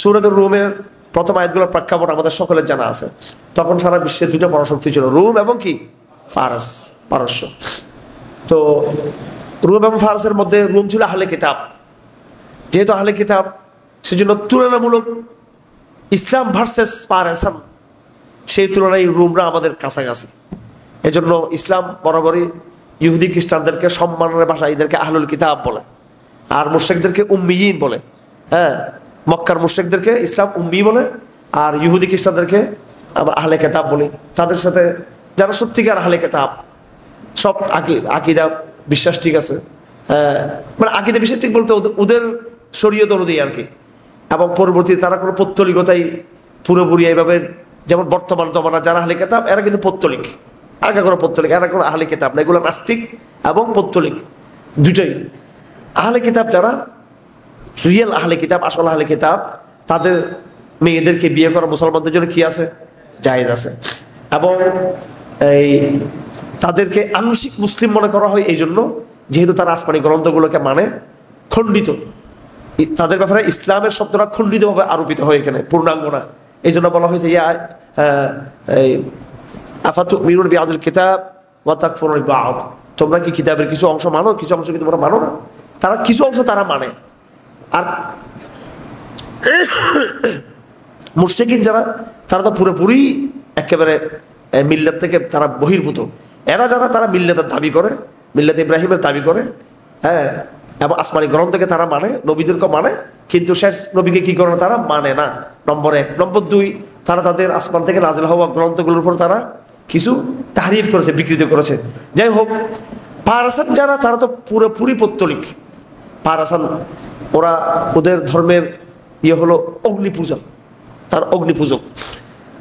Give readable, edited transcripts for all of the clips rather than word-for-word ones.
সূরা রুমের প্রথম আয়াতগুলোর প্রেক্ষাপট আমাদের সকলের জানা আছে। তখন সারা বিশ্বের দুটো পরাশক্তি ছিল, রুম এবং কি পারস্য। তো রুম এবং ফারসের মধ্যে রুম ছিল আহলে কিতাব, যেহেতু আহলে কিতাব সেজন্য তুলনামূলক ইসলাম ভার্সেস পারস্যান, সেই তুলনায় রুমরা আমাদের কাছাকাছি। এজন্য ইসলাম বরাবরই ইহুদি খ্রিস্টানদেরকে সম্মানের ভাষায় এদেরকে আহলুল কিতাব বলে, আর মুশরিকদেরকে উম্মিয়িন বলে। হ্যাঁ, মক্কার মুশরিকদেরকে ইসলাম উম্মি বলে, আর ইহুদি খ্রিস্টানদেরকে আমরা আহলে কিতাব বলি। তাদের সাথে যারা সত্যিকার আহলে কিতাব, সব আকীদা বিশ্বাস ঠিক আছে, মানে আকীদা বিশ্বাস ঠিক বলতে ওদের শরীয়ত অনুযায়ী আর কি। এবং পরবর্তী তারা কোনো পৌত্তলিকতাই পুরোপুরি এইভাবে, যেমন বর্তমান জমানা যারা আহলে কিতাব এরা কিন্তু পৌত্তলিক, আগে কোনো পৌত্তলিক, এরা কোনো আহলে কিতাব না, এগুলো নাস্তিক এবং পৌত্তলিক দুটোই। আহলে কিতাব যারা রিয়েল আহলে কিতাব, আসল আহলে কিতাব, তাদের মেয়েদেরকে বিয়ে করা মুসলমানদের জন্য কি আছে, জায়েজ আছে। এবং এই তাদেরকে আংশিক মুসলিম মনে করা হয় এই জন্য, যেহেতু তারা আসমানি গ্রন্থগুলোকে মানে, খণ্ডিত, তাদের ব্যাপারে ইসলামের শব্দটা খণ্ডিতভাবে আরোপিত হয় এখানে, পূর্ণাঙ্গ না। এই জন্য বলা হয়েছে আফাতুমিনুনা বিবাদিল কিতাব ওয়া তাকফুরুনা বিবাদ, তোমরা কি কিতাবের কিছু অংশ মানো, কিছু অংশ কি তোমরা মানো না। তারা কিছু অংশ তারা মানে। আর মুশরিকিন যারা, তারা তো পুরোপুরি একেবারে মিল্লাত থেকে তারা বহির্ভূত। এরা যারা, তারা মিল্লাতের দাবি করে, মিল্লাত ইব্রাহিমের দাবি করে, হ্যাঁ, এবং আসমানি গ্রন্থকে তারা মানে, নবীদেরকে মানে, কিন্তু শেষ নবীকে কি করে তারা মানে না, নম্বর 1। নম্বর 2, তারা তাদের আসমান থেকে নাজিল হওয়া গ্রন্থগুলোর উপর তারা কিছু তাহরিফ করেছে, বিকৃত করেছে। যাই হোক, পারস্যান যারা, তারা তো পুরোপুরি পৌত্তলিক। পারস্যান ওরা, ওদের ধর্মের ইয়ে হলো অগ্নিপূজা, তার অগ্নিপূজক।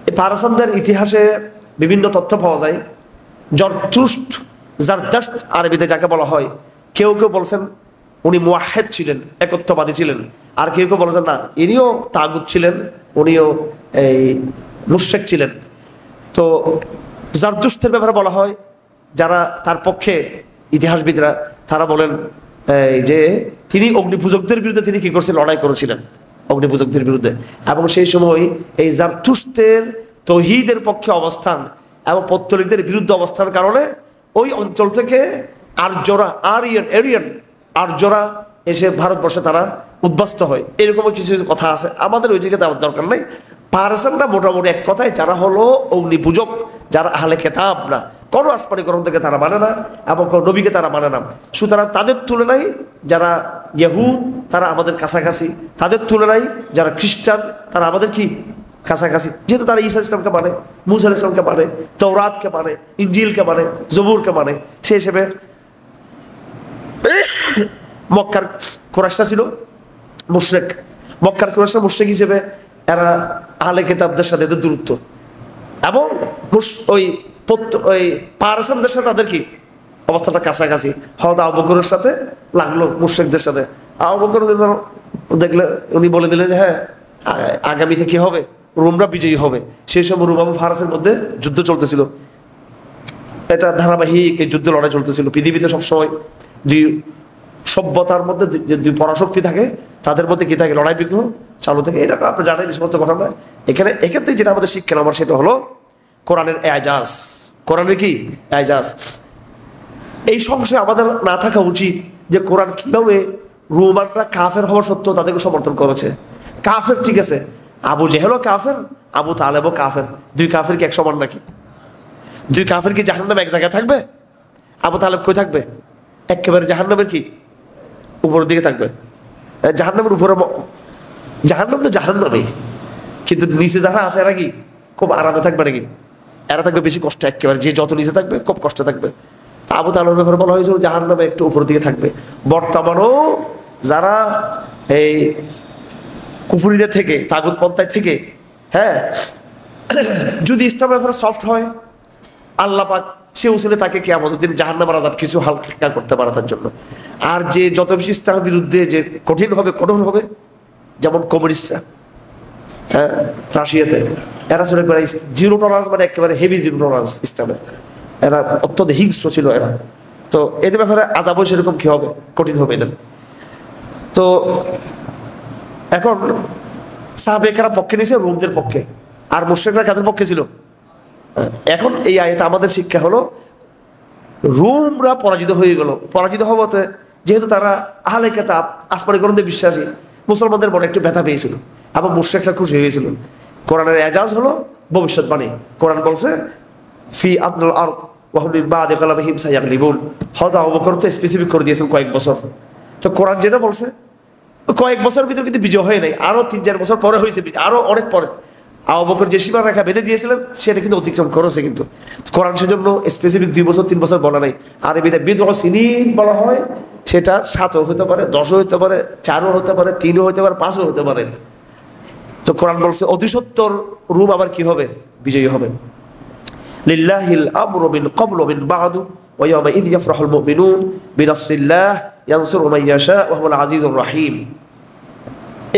এই পারস্যানদের ইতিহাসে বিভিন্ন তথ্য পাওয়া যায়। জারদাশত আরবিতে যাকে বলা হয়, কেউ কেউ বলছেন উনি মুওয়াহ্হিদ ছিলেন, একত্ববাদী ছিলেন, আর কেউ কেউ বলছেন না, ইনিও তাগুত ছিলেন, উনিও এই মুশরিক ছিলেন। তো জারদুশতের ব্যাপারে বলা হয়, যারা তার পক্ষে ইতিহাসবিদরা, তারা বলেন যে তিনি অগ্নিপূজকদের বিরুদ্ধে তিনি কি করছেন, লড়াই করেছিলেন অগ্নিপূজকদের বিরুদ্ধে। এবং সেই সময় এই জারদুশতের তৌহিদের পক্ষে অবস্থান এবং পৌত্তলিকদের বিরুদ্ধে অবস্থানের কারণে ওই অঞ্চল থেকে আর্যরা এসে ভারতবর্ষে তারা উদ্বাস্ত হয়। এরকম কিছু কথা আছে, আমাদের ওই জায়গায় যাওয়ার দরকার নেই। পারস্যানরা মোটামুটি এক কথায় যারা হলো অগ্নিপূজক, যারা আহলে কিতাব না, কোনো আসমানি গ্রন্থকে তারা মানে না এবং কোনো নবীকে তারা মানে না। সুতরাং তাদের তুলনায় যারা ইহুদ, তারা আমাদের কাছাকাছি। তাদের তুলনায় যারা খ্রিস্টান, তারা আমাদের কি কাছাকাছি, যেহেতু তারা ঈসা ইসলামকে মানে, মূসা ইসলামকে মানে, তাওরাতকে মানে, ইনজিলকে মানে, জবুরকে মানে। সেই হিসেবে মক্কার কুরাইশরা ছিল মুশরিক। মক্কার কুরাইশরা মুশরিক হিসেবে এরা আহলে কিতাবদের সাথে এদের দূরত্ব, এবং ওই পারস্যানদের সাথে তাদের কি অবস্থাটা কাছাকাছি। হয়তো আবু বকরের সাথে লাগলো মুশরিকদের সাথে। আবু বকর দেখলে উনি বলে দিলেন যে হ্যাঁ, আগামীতে কি হবে, রোমরা বিজয়ী হবে। সেই সময় রোম এবং ফারসের মধ্যে যুদ্ধ চলতেছিল, এটা ধারাবাহিক এই যুদ্ধ লড়াই চলতেছিল। পৃথিবীতে সবসময় দুই সভ্যতার মধ্যে যে দুই পরাশক্তি থাকে, তাদের মধ্যে কি থাকে, লড়াই বিগ্রহ চালু থাকে। এটা আপনি জানেন এই সমস্ত ঘটনা। এখানে থেকে যেটা আমাদের শিক্ষা আমার, সেটা হলো কোরআনের এজাজ। কোরআনের কি এজাজ, এই সংশয় আমাদের না থাকা উচিত যে কোরআন কিভাবে রোমানরা কাফের হওয়া সত্ত্বেও তাদেরকে সমর্থন করেছে। কাফের ঠিক আছে, আবু জেহেলও কাফের, আবু তালেবও কাফের। দুই কাফের কি এক সমান নাকি? দুই কাফের কি জাহান্নামে এক জায়গায় থাকবে? আবু তালেব কই থাকবে? একেবারে জাহান্নামের কি উপরের দিকে থাকবে। জাহান্নামের উপরে, জাহান্নাম তো জাহান্নামেই, কিন্তু নিচে যারা আছে এরা কি খুব আরামে থাকবে নাকি? এরা থাকবে বেশি কষ্ট, একেবারে যে যত নিচে থাকবে খুব কষ্ট থাকবে। তা আবু তালেবের ব্যাপারে বলা হয়েছিল জাহান্নামে একটু উপরের দিকে থাকবে। বর্তমানেও যারা এই কুফরিদের থেকে, তাগুত পন্থায় থেকে, হ্যাঁ, যদি ইসলামের ব্যাপারে সফট হয়, আল্লাহ পাক সে উসিলে তাকে কিয়ামতের দিন জাহান্নামের আযাব কিছু হালকা করতে পারে তার জন্য। আর যে যত বেশি ইসলামের বিরুদ্ধে যে কঠোর হবে, যেমন কমিউনিস্টরা, হ্যাঁ, রাশিয়াতে, এরা ছিল একবারে জিরো টলারেন্স, মানে একেবারে হেভি জিরো টলারেন্স ইসলামের। এরা অত্যন্ত হিংস্র ছিল এরা। তো এদের ব্যাপারে আযাবও সেরকম কি হবে, কঠিন হবে এদের। তো এখন সাহাবেকেরা পক্ষে নিয়েছে রোমদের পক্ষে, আর মুশরিকরা কাদের পক্ষে ছিল? এখন এই আয়াতে আমাদের শিক্ষা হলো রোমরা পরাজিত হয়ে গেল। পরাজিত হওয়াতে যেহেতু তারা আহলে কিতাব আসমানি গ্রন্থে বিশ্বাসী, মুসলমানদের মনে একটু ব্যথা পেয়েছিল এবং মুশরিকরা খুশি হয়েছিল। কোরআনের এজাজ হলো ভবিষ্যৎবাণী। কোরআন বলছে ফি আদনাল আরদ ওয়া হুম মিন বাদি গালাবিহিম সায়াগলিবুন। হযরত আবু বকর তো স্পেসিফিক করে দিয়েছেন কয়েক বছর। তো কোরআন যেটা বলছে কয়েক বছর ভিতরে কিন্তু বিজয় হয় নাই, আরো 3-4 বছর পরে হয়েছে, আরো অনেক পরে। আবু বকর যে সীমা রেখা বেঁধে দিয়েছিলেন সেটা কিন্তু অতিক্রম করেছে। কিন্তু কোরআন সেজন্য স্পেসিফিক 2 বছর 3 বছর বলা নাই। আরবিতে বিদউ সিনিন বলা হয়, সেটা 7ও হতে পারে, 10ও হতে পারে, 4ও হতে পারে, 3ও হতে পারে, 5ও হতে পারে। তো কোরআন বলছে অতি সত্তর রুম আবার কি হবে? বিজয়ী হবে। লিল্লাহিল আমরু মিন ক্বাবলু মিন বা'দু ওয়া ইয়াওমা ইয ইয়াফরাহুল মুমিনুন বিনাসরিল্লাহ ইয়ানসুরু মান ইয়াশা ওয়া হুয়াল আজিজুর রাহিম।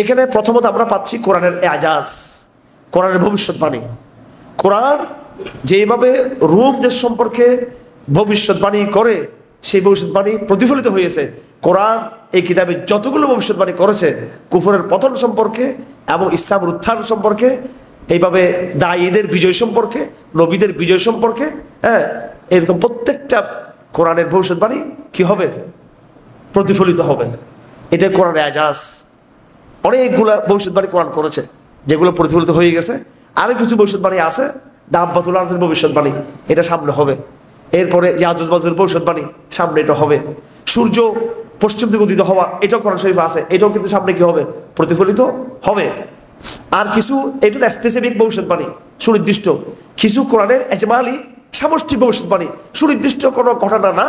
এখানে প্রথমত আমরা পাচ্ছি কোরআনের এজাজ, কোরআনের ভবিষ্যৎবাণী। কোরআন যেভাবে রোমদের সম্পর্কে ভবিষ্যৎবাণী করে, সেই ভবিষ্যৎবাণী প্রতিফলিত হয়েছে। কোরআন এই কিতাবে যতগুলো ভবিষ্যৎবাণী করেছে কুফরের পতন সম্পর্কে এবং ইসলামের উত্থান সম্পর্কে, এইভাবে দায়ীদের বিজয় সম্পর্কে, নবীদের বিজয় সম্পর্কে, হ্যাঁ, এরকম প্রত্যেকটা কোরআনের ভবিষ্যৎবাণী কি হবে? প্রতিফলিত হবে। এটা কোরআনের এজাজ। অনেকগুলা ভবিষ্যৎবাণী কোরআন করেছে যেগুলো প্রতিফলিত হয়ে গেছে। আরো কিছু ভবিষ্যৎবাণী আছে, দাব্বাতুল আরজের ভবিষ্যৎবাণী, এটা সামনে হবে। এরপরে ইয়াজুজ মাজুজের ভবিষ্যৎবাণী, সামনে এটা হবে। সূর্য পশ্চিম দিকে উদিত হওয়া, এটাও কোরআন শরীফে আছে, এটাও কিন্তু সামনে কি হবে? প্রতিফলিত হবে। আর কিছু এটা স্পেসিফিক ভবিষ্যৎবাণী, সুনির্দিষ্ট। কিছু কোরআনের এজমালি সামষ্টিক ভবিষ্যৎবাণী, সুনির্দিষ্ট কোনো ঘটনা না।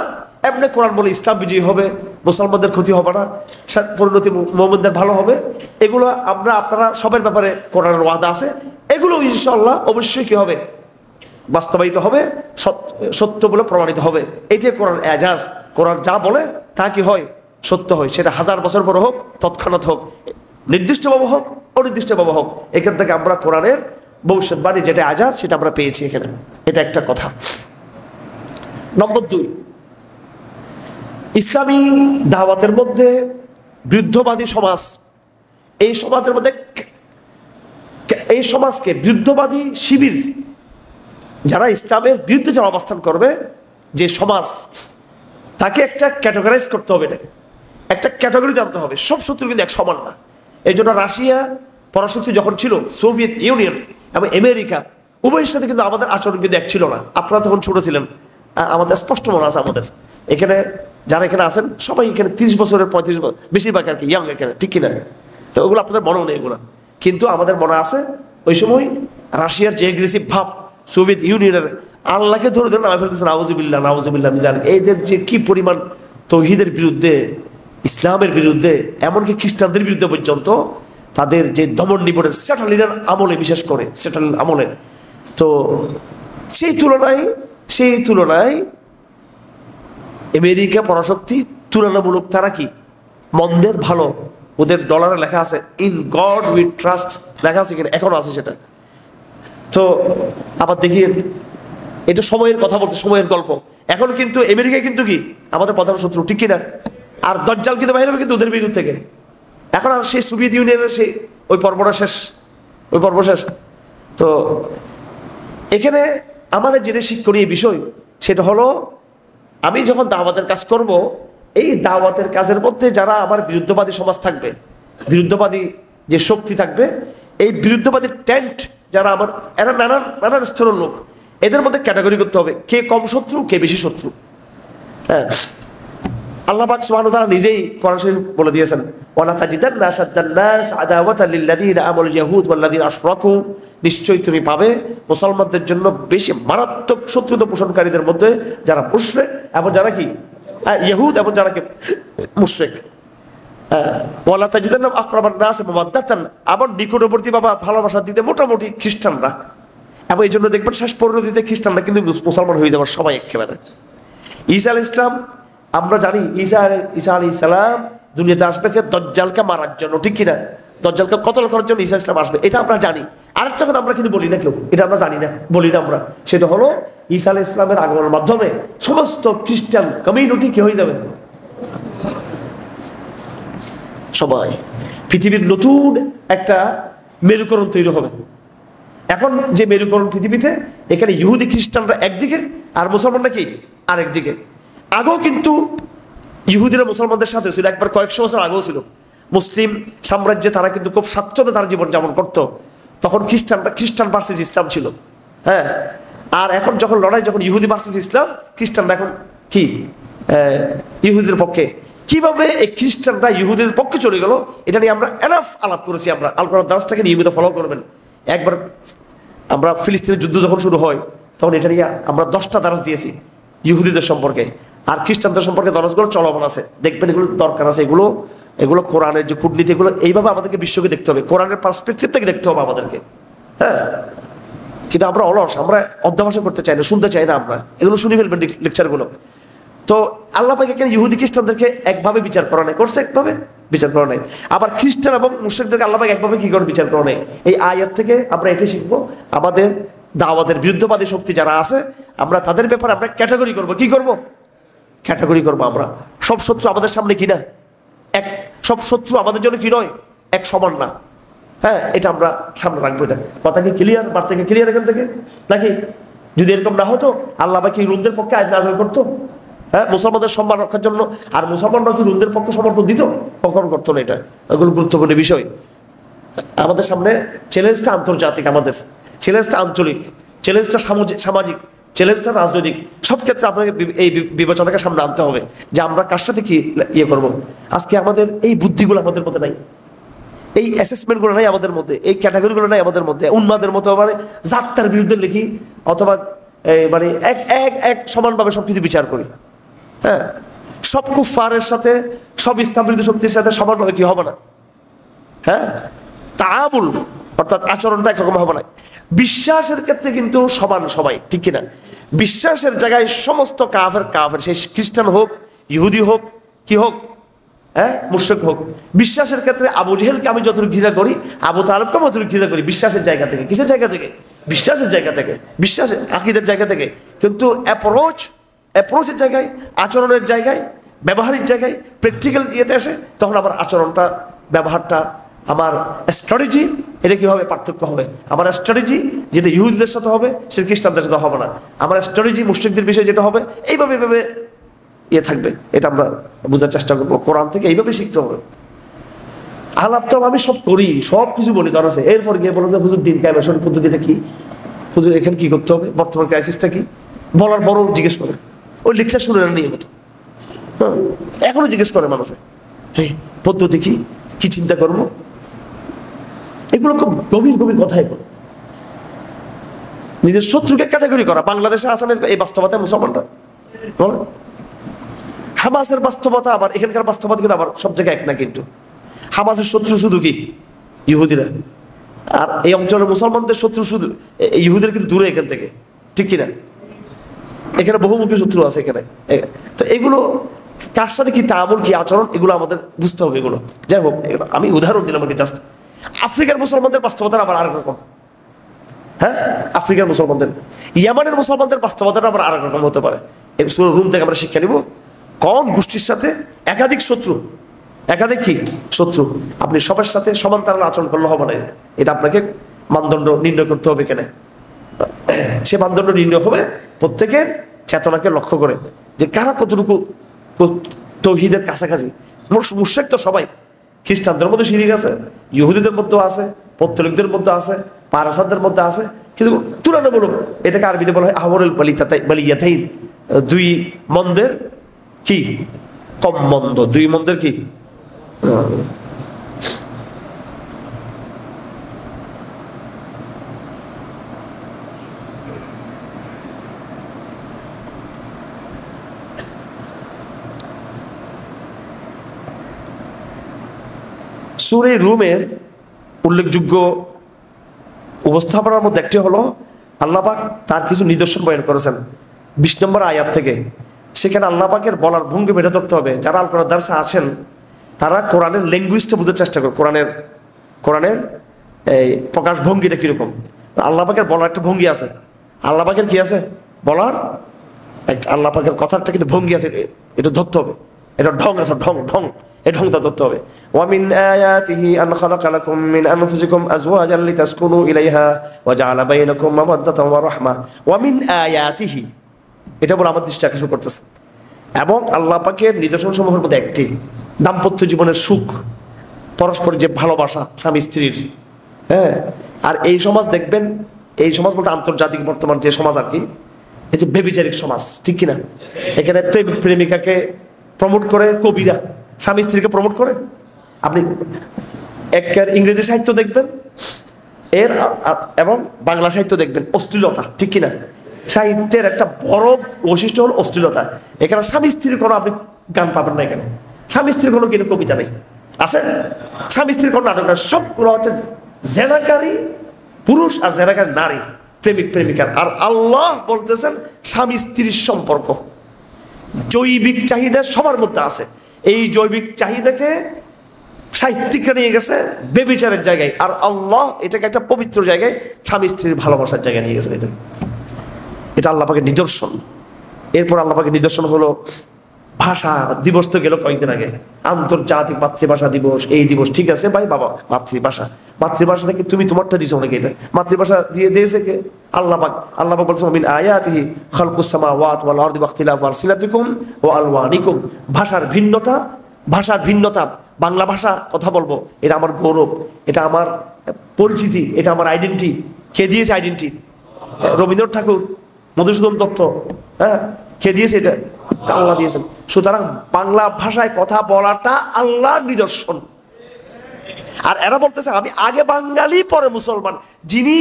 এমনি কোরআন বলে ইসলাম বিজয়ী হবে, মুসলমানদের ক্ষতি হবে না, পরিণতি মুমিনদের ভালো হবে। এগুলো আমরা আপনারা সবার ব্যাপারে কোরআনের ওয়াদা আছে, এগুলো ইনশাআল্লাহ অবশ্যই কি হবে? বাস্তবায়িত হবে, সত্য বলে প্রমাণিত হবে। এটাই কোরআন এজাজ। কোরআন যা বলে তা কি হয়? সত্য হয়। সেটা 1000 বছর পর হোক, তৎক্ষণাৎ হোক, নির্দিষ্টভাবে হোক, অনির্দিষ্টভাবে হোক, এখান থেকে আমরা কোরআনের ভবিষ্যৎবাণী যেটা এজাজ সেটা আমরা পেয়েছি এখানে। এটা একটা কথা। নম্বর 2, ইসলামী দাওয়াতের মধ্যে বৃদ্ধবাদী সমাজ, এই সমাজের মধ্যে এই সমাজকে বৃদ্ধবাদী শিবির, যারা ইসলামের বিরুদ্ধে যারা অবস্থান করবে, যে সমাজ, তাকে একটা ক্যাটাগরাইজ করতে হবে, এটাকে একটা ক্যাটাগরি জানতে হবে। সব শত্রু কিন্তু এক সমান না। এই জন্য রাশিয়া পরাশক্তি যখন ছিল, সোভিয়েত ইউনিয়ন এবং আমেরিকা, উভয়ের সাথে কিন্তু আমাদের আচরণ কিন্তু এক ছিল না। আপনারা তখন ছোট ছিলেন, আমাদের স্পষ্ট মনে আছে। আমাদের এখানে যারা এখানে আছেন সবাই এখানে 30 বছরের 35 বছর, বেশিরভাগ আর কি ইয়াং এখানে, ঠিক কিনা? তো ওগুলো আপনাদের মনেও নেই এগুলো, কিন্তু আমাদের মনে আছে ওই সময় রাশিয়ার যে এগ্রেসিভ ভাব, সোভিয়েত ইউনিয়নের, আল্লাহকে ধরে ধরে নামে ফেলতেছে নাউজুবিল্লাহ নাউজুবিল্লাহ মিজান। এদের যে কি পরিমাণ তৌহিদের বিরুদ্ধে, ইসলামের বিরুদ্ধে, এমনকি খ্রিস্টানদের বিরুদ্ধে পর্যন্ত তাদের যে দমন নিপনের স্যাটালিনের আমলে, বিশেষ করে স্যাটালিন আমলে। তো সেই তুলনায় আমেরিকা পরাশক্তি তুলনামূলক তারা কি মন্দের ভালো। ওদের ডলারে লেখা আছে ইন গড উই ট্রাস্ট, লেখা আছে কিনা এখনো আছে সেটা। তো আবার দেখি, এটা সময়ের কথা বলতে, সময়ের গল্প। এখন কিন্তু আমেরিকা কিন্তু কি আমাদের প্রধান শত্রু, ঠিক কিনা? আর দজ্জাল কিন্তু বাইরে হবে কিন্তু ওদের বিরুদ্ধ থেকে। এখন আর সেই সোভিয়েত ইউনিয়নের সেই ওই পর্বটা শেষ, ওই পর্ব শেষ। তো এখানে আমাদের যেটা শিক্ষণীয় বিষয় সেটা হলো, আমি যখন দাওয়াতের কাজ করব, এই দাওয়াতের কাজের মধ্যে যারা আমার বিরুদ্ধবাদী সমাজ থাকবে, বিরুদ্ধবাদী যে শক্তি থাকবে, এই বিরুদ্ধবাদী টেন্ট যারা আমার, এরা নানান স্তরের লোক, এদের মধ্যে ক্যাটাগরি করতে হবে, কে কম শত্রু কে বেশি শত্রু। হ্যাঁ, আল্লাহ পাক সুবহানাহু ওয়া তাআলা নিজেই কোরআন শরীফ বলে দিয়েছেন, ওয়ালা তাজিদান্না আশাদ্দান নাস আদাওয়াতাল লিল্লাযিনা আমানু ইয়াহুদ ওয়াল্লাযিনা আশরাকু, নিশ্চয়ই তুমি পাবে মুসলমানদের জন্য বেশি মারাত্মক শত্রুতা পোষণকারীদের মধ্যে যারা মুশরিক এবং যারা কি ইহুদ এবং যারা কি মুশরিক। ওয়ালা তাজিদান্না আকরাবান নাস মাওয়াদ্দাতান, আবার নিকটবর্তী বাবা ভালোবাসা দিতে মোটামুটি খ্রিস্টানরা। এবং এই জন্য দেখবেন শেষ পরিণতিতে খ্রিস্টানরা কিন্তু মুসলমান হয়ে যাবার সবাই একেবারে। ঈসা আলাইহিস সালাম, আমরা জানি ঈসা আলাইহিস সালাম দুনিয়াতে আসবে কে? দজ্জালকে মারার জন্য, ঠিক কিনা? দজ্জালকে কতল করার জন্য ঈসা ইসলাম আসবে, এটা আমরা জানি। আরেকটা কথা আমরা কিন্তু বলি না, কেউ এটা আমরা জানি না, বলি না আমরা। সেটা হলো ঈসা আলাইহিস সালামের আগমনের মাধ্যমে সমস্ত খ্রিস্টান কমিউনিটি কি হয়ে যাবে? সবাই পৃথিবীর নতুন একটা মেরুকরণ তৈরি হবে। এখন যে মেরুকরণ পৃথিবীতে, এখানে ইহুদি খ্রিস্টানরা একদিকে আর মুসলমানরা কি আরেকদিকে। আগেও কিন্তু ইহুদিরা মুসলমানদের সাথে ছিল, একবার কয়েকশো বছর আগেও ছিল। মুসলিম সাম্রাজ্যে তারা কিন্তু খুব স্বাচ্ছন্দ্যে তার জীবন যাপন করতো। তখন খ্রিস্টান ভার্সেস ইসলাম ছিল, হ্যাঁ। আর এখন যখন লড়াই, যখন ইহুদি ভার্সেস ইসলাম, খ্রিস্টানরা এখন কি ইহুদিদের পক্ষে। কিভাবে এই খ্রিস্টানরা ইহুদিদের পক্ষে চলে গেল, এটা নিয়ে আমরা এনাফ আলাপ করেছি। আমরা আল কোরআন দার্সটাকে নিয়মিত ফলো করবেন। একবার আমরা ফিলিস্তিনের যুদ্ধ যখন শুরু হয়, তখন এটা নিয়ে আমরা 10টা দারাজ দিয়েছি ইহুদিদের সম্পর্কে। আর খ্রিস্টানদের সম্পর্কে দারাজগুলো চলমান আছে, দেখবেন এগুলো দরকার আছে। এগুলো কোরআনের যে কূটনীতি, এগুলো এইভাবে আমাদেরকে বিশ্বকে দেখতে হবে, কোরআনের পার্সপেক্টিভ থেকে দেখতে হবে আমাদেরকে, হ্যাঁ। কিন্তু আমরা অলস, আমরা অধ্যাবসায় করতে চাই না, শুনতে চাই না। আমরা এগুলো শুনে ফেলবেন লেকচারগুলো। তো আল্লাহ পাক এখানে ইহুদি খ্রিস্টানদেরকে একভাবে বিচার করা নাই, করছে একভাবে বিচার করা নাই। আবার খ্রিস্টান এবং মুশরিকদেরকে আল্লাহ পাক একভাবে কি করে বিচার করা নাই। এই আয়াত থেকে আমরা এটাই শিখবো, আমাদের দাওয়াতের বিরুদ্ধবাদী শক্তি যারা আছে, আমরা তাদের ব্যাপারে আমরা ক্যাটাগরি করব। কি করব? ক্যাটাগরি করব। আমরা সব শত্রু আমাদের সামনে কিনা এক, সব শত্রু আমাদের জন্য কি নয়, এক সমান না, হ্যাঁ। এটা আমরা সামনে রাখবো। এটা কথা কি ক্লিয়ার? বার থেকে ক্লিয়ার এখান থেকে নাকি? যদি এরকম না হতো, আল্লাহ পাক কি রুমদের পক্ষে আয়াত নাযিল করতো? হ্যাঁ, মুসলমানদের সম্মান রক্ষার জন্য। আর মুসলমানরা কি রুমদের পক্ষে সমর্থন দিত? কখনো করতো না। এটা এগুলো গুরুত্বপূর্ণ বিষয়। আমাদের সামনে চ্যালেঞ্জটা আন্তর্জাতিক, আমাদের চ্যালেঞ্জটা আঞ্চলিক, চ্যালেঞ্জটা সামাজিক, চ্যালেঞ্জটা রাজনৈতিক। সব ক্ষেত্রে আপনাকে এই বিবেচনাকে সামনে আনতে হবে যে আমরা কার সাথে কি ইয়ে করবো। আজকে আমাদের এই বুদ্ধিগুলো আমাদের মধ্যে নাই, এই অ্যাসেসমেন্টগুলো নাই আমাদের মধ্যে, এই ক্যাটাগরিগুলো নাই আমাদের মধ্যে। উন্মাদের মতো মানে জাতটার বিরুদ্ধে লিখি, অথবা মানে এক এক এক সমানভাবে সবকিছু বিচার করি, হ্যাঁ। সব কুফারের সাথে, সব ইসলাম বিরোধী শক্তির সাথে সমানভাবে কি হবে না, হ্যাঁ। তাআমুল অর্থাৎ আচরণটা একরকম হবে না। বিশ্বাসের ক্ষেত্রে কিন্তু সমান সবাই, ঠিক কিনা? বিশ্বাসের জায়গায় সমস্ত কাফের, সেই খ্রিস্টান হোক, ইহুদি হোক, কি হোক, হ্যাঁ, মুশরিক হোক। বিশ্বাসের ক্ষেত্রে আবু জেহেলকে আমি যতটুকু ঘৃণা করি, আবু তালেবকে আমি যতটুকু ঘৃণা করি, বিশ্বাসের জায়গা থেকে। কিসের জায়গা থেকে? বিশ্বাসের জায়গা থেকে, বিশ্বাসের আকীদার জায়গা থেকে। কিন্তু অ্যাপ্রোচের জায়গায়, আচরণের জায়গায়, ব্যবহারিক জায়গায়, প্র্যাকটিক্যাল ইয়েতে আসে, তখন আমার আচরণটা, ব্যবহারটা, আমার স্ট্র্যাটেজি, এটা কি হবে? পার্থক্য হবে। আমার স্ট্র্যাটেজি যেটা ইহুদিদের সাথে হবে, সেটা খ্রিস্টানদের সাথে হবে না। আমার স্ট্র্যাটেজি মুশরিকদের বিষয়ে যেটা হবে, এইভাবে ইয়ে থাকবে। এটা আমরা বোঝার চেষ্টা করবো। কোরআন থেকে এইভাবে শিখতে হবে। আলাপ তো আমি সব করি, সব কিছু বলি, ধর আছে। এরপর গিয়ে বলো যে হুজুর দিন কায়েমের পদ্ধতিটা কি, হুজুর এখানে কি করতে হবে, বর্তমান ক্রাইসিসটা কি, বলার পরও জিজ্ঞেস করে। ওই লেকচার শুনে না নিয়মিত, হ্যাঁ, এখনো জিজ্ঞেস করে মানুষে, হ্যাঁ, পদ্ধতি কি, কি চিন্তা করব। এগুলো খুব গভীর গভীর কথাই বলে। নিজের শত্রুকে ক্যাটাগরি করা। বাংলাদেশে আছেন এই বাস্তবতায় মুসলমানরা, বলে হামাসের বাস্তবতা আবার এখানকার বাস্তবতা কিন্তু আবার সব জায়গায় এক না। কিন্তু হামাসের শত্রু শুধু কি ইহুদিরা, আর এই অঞ্চলের মুসলমানদের শত্রু শুধু ইহুদিরা, কিন্তু দূরে এখান থেকে, ঠিক কিনা? এখানে বহুমুখী শত্রু আছে এখানে। তো এগুলো কার সাথে কি তাআমুল, কি আচরণ, এগুলো আমাদের বুঝতে হবে। এগুলো যাই হোক, আমি উদাহরণ দিলাম আমাকে জাস্ট। আফ্রিকার মুসলমানদের বাস্তবতা আবার আরেক রকম, হ্যাঁ। আফ্রিকার মুসলমানদের, ইয়ামানের মুসলমানদের বাস্তবতাটা আবার আরেক রকম হতে পারে। এই রুম থেকে আমরা শিক্ষা নিব কোন গোষ্ঠীর সাথে একাধিক শত্রু, একাধিক কি শত্রু, আপনি সবার সাথে সমান তারা আচরণ করলে হবে না। এটা আপনাকে মানদণ্ড নির্ণয় করতে হবে। কেন সে মানদণ্ড নির্ণয় হবে প্রত্যেকের চেতনাকে লক্ষ্য করে, যে কারা কতটুকু তৌহিদের কাছাকাছি। মুশরিক তো সবাই, খ্রিস্টানদের মধ্যে শিরিক আছে, ইহুদিদের মধ্যে আছে, পৌত্তলিকদের মধ্যে আছে, পারাসাদের মধ্যে আছে, কিন্তু তুলনামূলক এটাকে আরবিতে বলা হয় আহওয়ারুল বালিয়াতাইন, দুই মন্দের কি কম মন্দ, দুই মন্দের কি। সূরা রুমের উল্লেখযোগ্য উপস্থাপনার মধ্যে একটি হলো, আল্লাহ পাক তার কিছু নিদর্শন বয়ান করেছেন 20 নম্বর আয়াত থেকে। সেখানে আল্লাহ পাকের বলার ভঙ্গি মেটা ধরতে হবে। যারা আল কোরআন দার্সে আছেন, তারা কোরআনের ল্যাঙ্গুয়েজটা বুঝতে চেষ্টা করে, কোরআনের এই প্রকাশ ভঙ্গিটা কীরকম। আল্লাহ পাকের বলার একটা ভঙ্গি আছে, আল্লাহ পাকের কি আছে বলার একটা, আল্লাহ পাকের কথারটা কিন্তু ভঙ্গি আছে, এটা ধরতে হবে। এটা ঢং আছে, ঢং ঢং, এই ঢংটা ধরতে হবে। ওয়ামিন আয়াতিহি আন খালাকা লাকুম মিন আনফুসিকুম আজওয়াজান লিতাসকুনু ইলাইহা ওয়া জাআলা বাইনাকুম মাওয়াদ্দাতান ওয়া রাহমা। ওয়ামিন আয়াতিহি, এটা বলে আমার দৃষ্টি আকর্ষণ করতেছে। এবং আল্লাহ পাকের নিদর্শন সমূহের মধ্যে একটি দাম্পত্য জীবনের সুখ, পরস্পরের যে ভালোবাসা স্বামী স্ত্রীর। হ্যাঁ, আর এই সমাজ দেখবেন, এই সমাজ বলতে আন্তর্জাতিক বর্তমান যে সমাজ আর কি, এই যে ব্যভিচারিক সমাজ, ঠিক কিনা? এখানে প্রেমিক প্রেমিকাকে প্রমোট করে কবিরা, স্বামী স্ত্রীকে প্রমোট করে। আপনি একের ইংরেজি সাহিত্য দেখবেন এবং বাংলা সাহিত্য দেখবেন, অশ্লীলতা, ঠিক কিনা? সাহিত্যের একটা বড় বৈশিষ্ট্য হল অশ্লীলতা। এখানে স্বামী স্ত্রীর কোনো আপনি গান পাবেন না, এখানে স্বামী স্ত্রীর কোনো কিন্তু কবিতা নেই, আছে স্বামী স্ত্রীর কোনো নাটক না, সবগুলো হচ্ছে জেনাকারী পুরুষ আর জেনাকারী নারী, প্রেমিক প্রেমিকার। আর আল্লাহ বলতেছেন স্বামী স্ত্রীর সম্পর্ক জৈবিক চাহিদা সবার মধ্যে আছে। এই জৈবিক চাহিদাকে সাহিত্যিকরা নিয়ে গেছে বেবিচারের জায়গায়, আর আল্লাহ এটাকে একটা পবিত্র জায়গায় স্বামী স্ত্রীর ভালোবাসার জায়গায় নিয়ে গেছেন। এটা আল্লাহ পাকের নিদর্শন। এরপর আল্লাহ পাকের নিদর্শন হলো ভাষা দিবস। তো গেল কয়েকদিন আগে, আন্তর্জাতিক মাতৃভাষা দিবস। এই দিবস ঠিক আছে ভাই, বাবা মাতৃভাষা, মাতৃভাষা থেকে তুমি তোমারটা দিছো নাকি? এটা মাতৃভাষা দিয়ে দিয়েছে কে? আল্লাহ পাক। আল্লাহ পাক বলছেন মিন আয়াতিহি খালকুস সামাওয়াত ওয়াল আরদি ওয়াখতিলাফু আলসিনাতিকুম ওয়া আলওয়ানিকুম। ভাষার ভিন্নতা, ভাষার ভিন্নতা। বাংলা ভাষা কথা বলবো, এটা আমার গৌরব, এটা আমার পরিচিতি, এটা আমার আইডেন্টি। কে দিয়েছে আইডেন্টি? রবীন্দ্রনাথ ঠাকুর, মধুসূদন দত্ত। হ্যাঁ, কে দিয়েছে? এটা আল্লাহ দিয়েছেন। সুতরাং বাংলা ভাষায় কথা বলাটা আল্লাহর নিদর্শন। আর এরা বলতেছে আমি আগে বাঙালি পরে মুসলমান। যিনি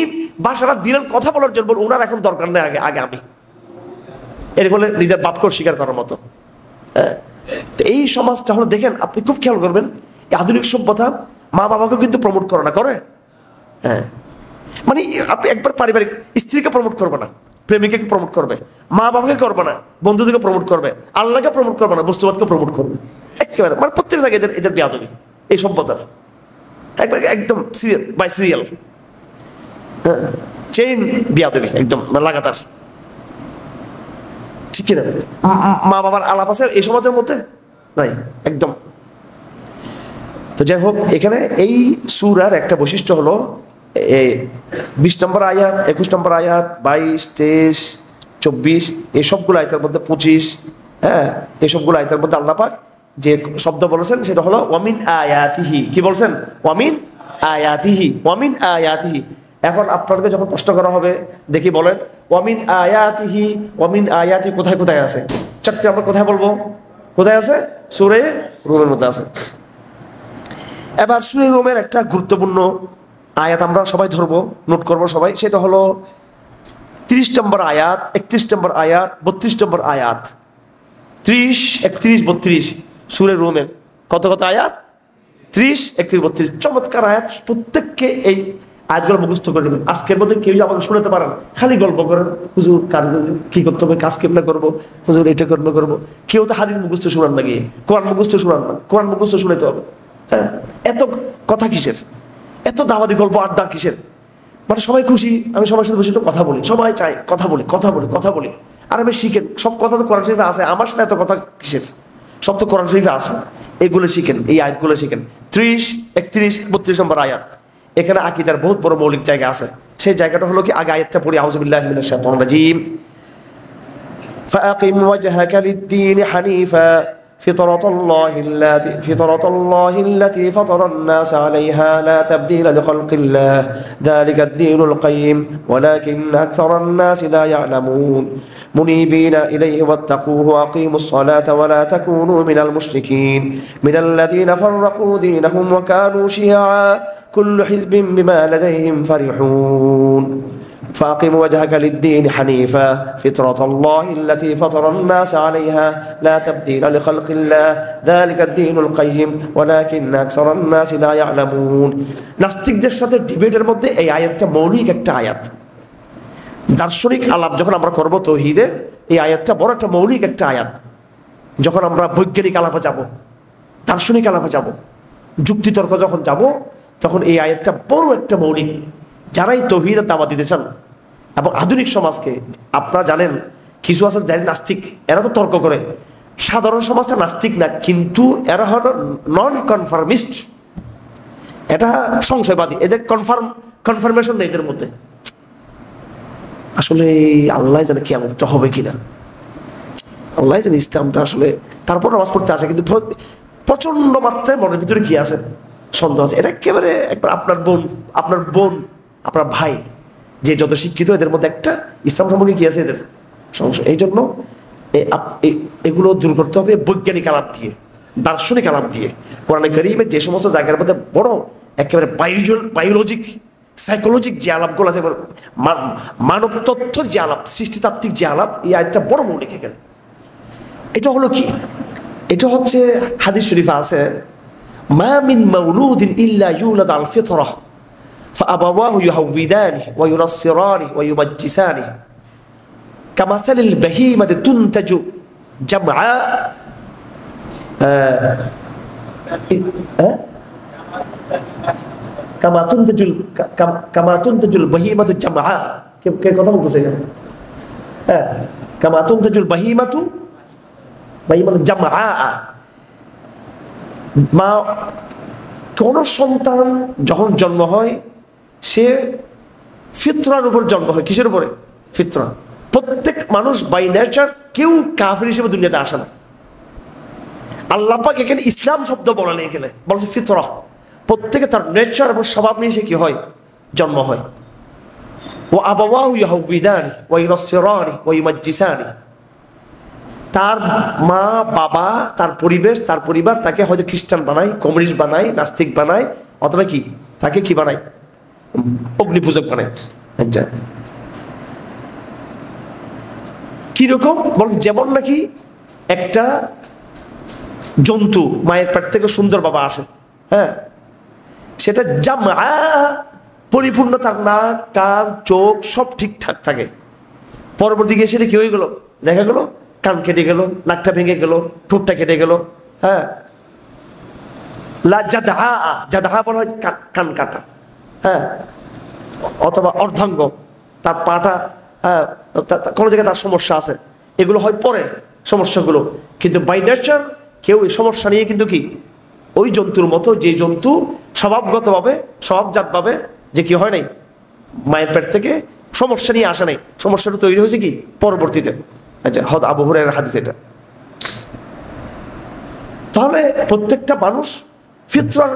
ভাষাটা দিলেন কথা বলার জন্য, ওনার এখন দরকার নেই, আগে আগে আমি। এর বলে নিজের বাপকে স্বীকার করার মতো। হ্যাঁ, এই সমাজটা হলো, দেখেন আপনি খুব খেয়াল করবেন, আধুনিক সভ্যতা মা বাবাকে কিন্তু প্রমোট করে না, করে? হ্যাঁ, মানে আপনি একবার পারিবারিক স্ত্রীকে প্রমোট করবে না, প্রেমিকাকে প্রমোট করবে, মা বাবাকে করবে না, বন্ধুদেরকে প্রমোট করবে, আল্লাহকে প্রমোট করবে না, বস্তুবাদকে প্রমোট করবে। একেবারে মানে প্রত্যেক জায়গায় এদের এদের বেয়াদবি এই সভ্যতার, একদম সিরিয়াল বাই সিরিয়াল। হ্যাঁ, চেইন বেয়াদবি একদম লাগাতার, ঠিক কিনা? মা বাবার আলাপ আছে এই সমাজের মধ্যে নাই একদম। তো যাই হোক, এখানে এই সূরার একটা বৈশিষ্ট্য হলো 20 নম্বর আয়াত, 21 নম্বর আয়াত, 22, 23, 24, এই সবগুলো আয়াতের মধ্যে 25, হ্যাঁ, এই সবগুলো আয়াতের মধ্যে আল্লাহ পাক যে শব্দ বলেছেন সেটা হলো ওয়ামিন আয়াতিহি। কি বলছেন? ওয়ামিন আয়াতিহি, ওয়ামিন আয়াতিহি। এখন আপনাদেরকে যখন প্রশ্ন করা হবে, দেখি বলেন ওয়ামিন আয়াতিহি, ওয়ামিন আয়াতি কোথায় কোথায় আছে? চট করে আমরা কোথায় বলবো? কোথায় আছে? সূরা রুমের মধ্যে আছে। এবার সূরা রুমের একটা গুরুত্বপূর্ণ আয়াত আমরা সবাই ধরবো, নোট করবো সবাই। সেটা হলো 30 নম্বর আয়াত, 31 নম্বর আয়াত, 32 নম্বর আয়াত। 30, 31, 32 সূরা রুমের কত কত আয়াত? 30, 31, 32। চমৎকার আয়াত। প্রত্যেককে এই আয়াতগুলো মুখস্থ করে নেবেন। আজকের মধ্যে কেউ আমাকে শোনাতে পারেন, খালি গল্প করেন, হুজুর কার কি করতে হবে, কাজ কেমনে করবো, হুজুর এটা কেমনে করবো। কেউ তো হাদিস মুখস্থ শোনান না, গিয়ে কোরআন মুখস্থ শোনান না, কোরআন মুখস্থ শুনাতে হবে। হ্যাঁ, এত কথা কিসের? এত দাওয়াতি গল্প আড্ডা কিসের? মানে সবাই খুশি, আমি সবার সাথে বসে একটু কথা বলি, সবাই চাই কথা বলি, কথা বলি, কথা বলি। আর আমি শিখেন, সব কথা তো কোরআন শরীফে আছে, আমার সাথে এত কথা কিসের? সব তো কোরআন শরীফে আছে, এগুলো শিখেন, এই আয়াতগুলো শিখেন। 30, 31, 32 নম্বর আয়াত। এখানে আকীদার বহুত বড় মৌলিক জায়গা আছে। সেই জায়গাটা হলো কি, আগে আয়াতটা পড়ি, আউযু বিল্লাহি মিনাশ শাইতানির রাজীম। ফাআকিম ওয়াজহাকা লিদ-দীন হানিফা فطرة الله التي فطر الناس عليها لا تبديل لخلق الله ذلك الدين القيم ولكن أكثر الناس لا يعلمون منيبين إليه واتقوه وأقيموا الصلاة ولا تكونوا من المشركين من الذين فرقوا دينهم وكانوا شيعا كل حزب بما لديهم فرحون فأقم وجهك للدين حنيفا فطرة الله التي فطر الناس عليها لا تبديل لخلق الله ذلك الدين القيم ولكن أكثر الناس لا يعلمون। নাস্তিকদের সাথে ডিবেটের মধ্যে এই আয়াতটা মৌলিক একটা আয়াত। দার্শনিক আলাপ যখন আমরা করব তাওহীদের, এই আয়াতটা বড় একটা মৌলিক একটা আয়াত। যখন আমরা বৈজ্ঞানিক আলাপে যাব, দার্শনিক আলাপে যাব, যুক্তিতর্ক যখন যাব, তখন এই আয়াতটা বড় একটা মৌলিক। যারাই তাওহীদের দাওয়াত দিতে চান এবং আধুনিক সমাজকে, আপনারা জানেন কিছু আছে যারা নাস্তিক, এরা তো তর্ক করে, সাধারণ সমাজটা নাস্তিক না, কিন্তু এরা হলো নন কনফার্মিস্ট, এটা সংশয়বাদী, এদের কনফার্মেশন নেই এদের মধ্যে। আসলে আল্লাহ জানে কিয়ামতটা হবে কিনা, আল্লাহ জানে ইসলামটা আসলে, তারপর নামাজ পড়তে আসে, কিন্তু প্রচন্ড মাত্রায় মনের ভিতরে কি আছে, সন্দেহ আছে। এটা একেবারে একবার আপনার বোন, আপনার ভাই যে যত শিক্ষিত, এদের মধ্যে একটা ইসলাম সম্পর্কে কি আছে এদের সংশয়। এই জন্য এগুলো দূর করতে হবে বৈজ্ঞানিক আলাপ দিয়ে, দার্শনিক আলাপ দিয়ে। কোরআনে কারীমের যে সমস্ত জায়গার মধ্যে বড় একেবারে বায়োলজিক সাইকোলজিক যে আলাপগুলো আছে, মানব তত্ত্বের যে আলাপ, সৃষ্টিতাত্ত্বিক যে আলাপ, এই আয়াতটা বড় মৌলিক এখানে। এটা হলো কি, এটা হচ্ছে হাদিস শরীফে আছে, মা মিন মাউলুদিন ইল্লা ইউলাদ আল ফিতরাহ ফাআবাওয়াহু ইউহাউবিদানিহি ওয়া ইউনাসসিরানিহি ওয়া ইউমাজ্জিসানিহি কামাসালিল বাহীমাতি তুনতাজু জামআ কামা তুনতাজুল বাহীমাতু জামআ। কে কথা বলতেছে? হ্যাঁ, কামা তুনতাজুল বাহীমাতু জামআ। মা, কোন সন্তান যখন জন্ম হয় সে ফিতরার উপর জন্ম হয়। কিসের উপরে? ফিতরা। প্রত্যেক মানুষ বাই নেচার কেউ কাফির হিসেবে দুনিয়াতে আসে না। আল্লাহ পাক এখানে ইসলাম শব্দ বলা নেই, এখানে বলছে ফিতরা। প্রত্যেকে তার নেচার এবং স্বভাব নিয়ে সে কি হয়, জন্ম হয়। ও আবাওয়াহু ইউহাউবিদানি ওয়া ইউনাসসিরানি ওয়া ইউমাজ্জিসানি। তার মা বাবা, তার পরিবেশ, তার পরিবার তাকে হয়তো খ্রিস্টান বানায়, কমিউনিস্ট বানায়, নাস্তিক বানায়, অথবা কি তাকে কি বানায়, অগ্নিপূজক বানায়। আচ্ছা, কিরকম বলতে, যেমন নাকি একটা জন্তু মায়ের পেট থেকে সুন্দর বাবা আসে, হ্যাঁ, সেটা জামআ পরিপূর্ণ, তার নাক, কান, চোখ সব ঠিকঠাক থাকে। পরবর্তী গিয়ে সেটা কি হয়ে গেল, দেখা গেল কান কেটে গেল, নাকটা ভেঙে গেল, ঠোঁটটা কেটে গেল। হ্যাঁ, জাদা বলা হয় কান কাটা, হ্যাঁ, অথবা অর্ধাঙ্গ, তার পাটা, হ্যাঁ, কোনো জায়গায় তার সমস্যা আছে, এগুলো হয় পরে সমস্যাগুলো। কিন্তু বাই নেচার কেউ এই সমস্যা নিয়ে কিন্তু কি ওই জন্তুর মতো, যে জন্তু স্বভাবগতভাবে স্বভাবজাতভাবে যে কি হয় নাই, মায়ের পেট থেকে সমস্যা নিয়ে আসে নাই, সমস্যাটা তৈরি হয়েছে কি পরবর্তীতে। আচ্ছা, হদ আবু হুরায়রার হাদিস এটা। তাহলে প্রত্যেকটা মানুষ ফিতরার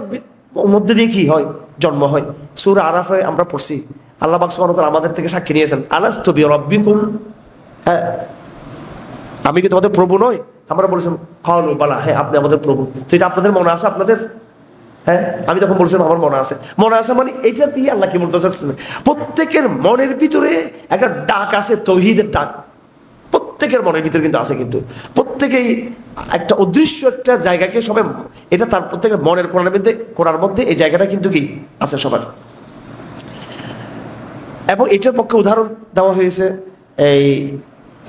মধ্যে দিয়ে কি হয়, জন্ম হয়। সূরা আরাফে আমরা পড়ছি, আল্লাহ পাক সুবহানাহু ওয়া তাআলা আমাদের থেকে সাক্ষী নিয়েছেন, আলাস্তু বিরাব্বিকুম, হ্যাঁ, আমি কি তোমাদের প্রভু নই? আমরা বলছিলাম ক্বালু বালা, হ্যাঁ আপনি আমাদের প্রভু। তো এটা আপনাদের মনে আছে? আপনাদের, হ্যাঁ, আমি তখন বলছিলাম আমার মনে আছে। মনে আছে মানে এটা দিয়ে আল্লাহ কি বলতে চাচ্ছেন, প্রত্যেকের মনের ভিতরে একটা ডাক আছে, তৌহিদের ডাক প্রত্যেকের মনের ভিতরে কিন্তু আছে। কিন্তু প্রত্যেকেই একটা অদৃশ্য একটা জায়গাকে সবাই, এটা তার প্রত্যেকের মনের কোণার মধ্যে এই জায়গাটা কিন্তু কি আছে সবার। এবং এটার পক্ষে উদাহরণ দেওয়া হয়েছে এই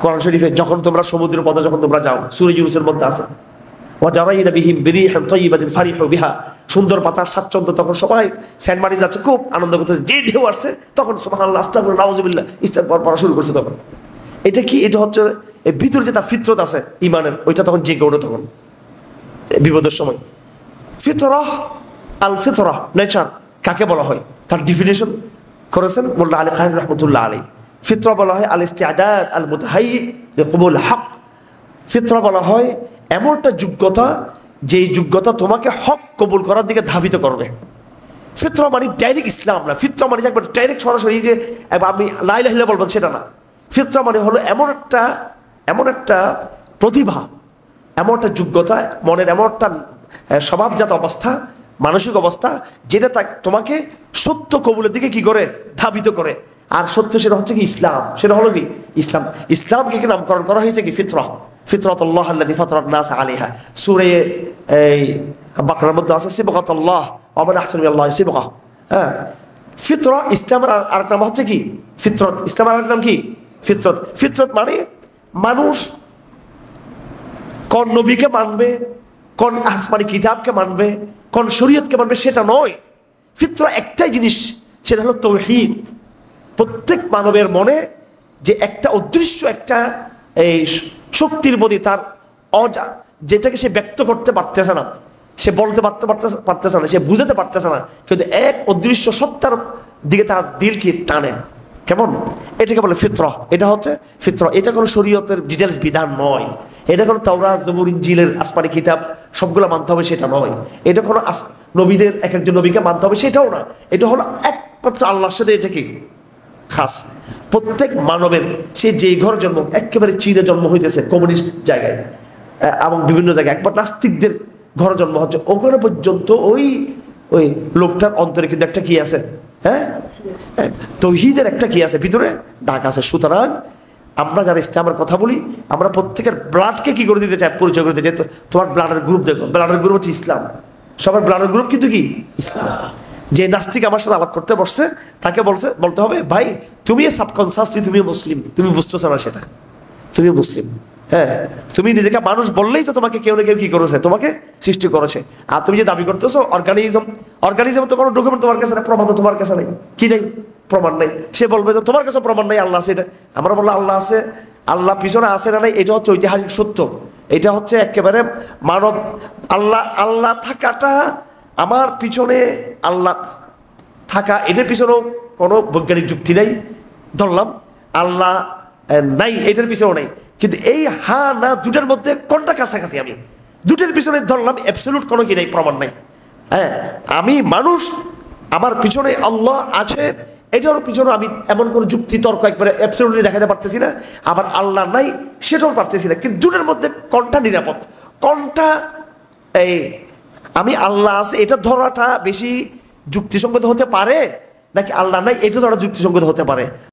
কোরআন শরীফে, যখন তোমরা সমুদ্রের পথে যখন তোমরা যাও, সূরা ইউনূসের মধ্যে আছে, ওয়াজারাইনা বিহিম বিরিহিন তাইয়্যিবাতিন ফারিহু বিহা, সুন্দর পাতার স্বাচ্ছন্দ্য, তখন সবাই সেন্ট মার্টিন যাচ্ছে, খুব আনন্দ করতেছে, যে ঢেউ আসছে তখন সুবহানাল্লাহ আস্তাগফিরুল্লাহ নাউযুবিল্লাহ ইস্তিগফার পড়া শুরু করছে। তখন এটা কি, এটা হচ্ছে এর ভিতরে যে তার ফিতরত আছে ইমানের, ওইটা তখন জেগে ওঠে তখন বিপদের সময়। ফিতরাহ, আল ফিতরাহ নেচার কাকে বলা হয়, তার ডিফিনিশন করেছেন মোল্লা আলী খান রাহমাতুল্লাহ আলাইহি। ফিতরা বলা হয় আল ইস্তিআদাদ আল মুতাহাইয়্যি লিকবুল হক। ফিতরা বলা হয় এমন একটা যোগ্যতা, যেই যোগ্যতা তোমাকে হক কবুল করার দিকে ধাবিত করবে। ফিতরা মানে ডাইরেক্ট ইসলাম না, ফিতরা মানে একবার ডাইরেক্ট সরাসরি যে আপনি লা ইলাহা ইল্লাল্লাহ বলবেন সেটা না। ফিতরা মানে হলো এমন একটা প্রতিভা, এমন একটা যোগ্যতা, মনের এমন একটা স্বভাবজাত অবস্থা, মানসিক অবস্থা, যেটা তোমাকে সত্য কবুলের দিকে কি করে, ধাবিত করে। আর সত্য সেটা হচ্ছে কি ইসলাম, সেটা হলো কি ইসলাম। ইসলামকে কি নামকরণ করা হয়েছে কি ফিতরা, ফিতরাতুল্লাহ আল্লাতী ফাতারান নাস আলাইহা। সূরা এই বাকরার মধ্যে আছে সিবগাতুল্লাহ ওয়া মান আহসানু মিনাল্লাহি সিবগা। হ্যাঁ, ফিতরা ইসলামের আরেক নাম হচ্ছে কি ফিতরত, ইসলামের আরেক নাম কি ফিতরত। ফিতরত মানে মানুষ কোন নবীকে মানবে, কোন আসমানি কিতাবকে মানবে, কোন শরীয়তকে মানবে সেটা নয়। ফিতরা একটাই জিনিস, সেটা হলো তাওহীদ। প্রত্যেক মানবের মনে যে একটা অদৃশ্য একটা এই শক্তির প্রতি তার যেটাকে সে ব্যক্ত করতে পারতেছে না, সে বলতে পারতেছে না, সে বুঝাতে পারতেছে না, কিন্তু এক অদৃশ্য সত্তার দিকে তার দিল কি টানে। কেমন? এটাকে বলে ফিতরা। এটা হচ্ছে ফিতরা। এটা কোনো শরীয়তের ডিটেলস বিধান নয়। এটা কোনো তাওরাত, জবুর, ইনজিলের আসমানি কিতাব সবগুলো মানতে হবে সেটা নয়। এটা কোনো নবীদের এক একজন নবীকে মানতে হবে সেটাও না। এটা হলো একমাত্র আল্লাহর সাথে এটা কি খাস। প্রত্যেক মানবের সে যেই ঘরে জন্ম, একেবারে চীনে জন্ম হইতেছে, কমিউনিস্ট জায়গায় এবং বিভিন্ন জায়গায়, একবার নাস্তিকদের ঘরে জন্ম হচ্ছে, ওখানে পর্যন্ত ওই ওই লোকটার অন্তরে কিন্তু একটা কি আছে, হ্যাঁ, তৌহিদের একটা কি আছে, ভিতরে ডাক আছে। সুতরাং আমরা যারা ইসলামের কথা বলি, আমরা প্রত্যেকের ব্লাডকে কি করে দিতে চাই, পরিচয় করে দিতে চাই। তোমার ব্লাডের গ্রুপ দেখো, ব্লাডের গ্রুপ হচ্ছে ইসলাম। সবার ব্লাডের গ্রুপ কিন্তু কি ইসলাম। যে নাস্তিক আমার সাথে আলাপ করতে বসছে, তাকে বলতে হবে, ভাই তুমি সাবকনসিয়াসলি তুমি মুসলিম, তুমি বুঝতেছো না সেটা, তুমি মুসলিম। হ্যাঁ, তুমি নিজেকে মানুষ বললেই তো তোমাকে কেউ না কেউ কি করেছে, তোমাকে সৃষ্টি করেছে। আর তুমি যে দাবি করতেছো অর্গানিজম তো কোনো ডকুমেন্ট তোমার কাছে নেই, প্রমাণ তো তোমার কাছে নেই, কি নেই, প্রমাণ নেই। সে বলবে যে তোমার কাছে প্রমাণ নেই আল্লাহ আছে। এটা আমরা বললাম আল্লাহ আছে, আল্লাহ পিছনে আছে না নাই, এটা হচ্ছে ঐতিহাসিক সত্য। এটা হচ্ছে একেবারে মানব আল্লাহ থাকাটা, আমার পিছনে আল্লাহ থাকা, এটার পিছনেও কোনো বৈজ্ঞানিক যুক্তি নেই, ধরলাম। আল্লাহ নাই, এটার পিছনেও নাই। কিন্তু এই হা না দুটার মধ্যে কোনটা কাছাকাছি, আমি দুটার পিছনে ধরলাম অ্যাবসলিউট কোনো কি নাই, প্রমাণ নাই। হ্যাঁ, আমি মানুষ, আমার পিছনে আল্লাহ আছে, এটার পিছনে আমি এমন কোনো যুক্তি তর্ক একবারে অ্যাবসলিউটলি দেখাতে পারতেছি না। আবার আল্লাহ নাই সেটাও পারতেছি না। কিন্তু দুটার মধ্যে কোনটা নিরাপদ, কোনটা এই আমি আল্লাহ আছে এটা ধরাটা বেশি যুক্তিসঙ্গত হতে পারে, নাকি আল্লাহ নাই এটা ধরা যুক্তিসঙ্গত হতে পারে?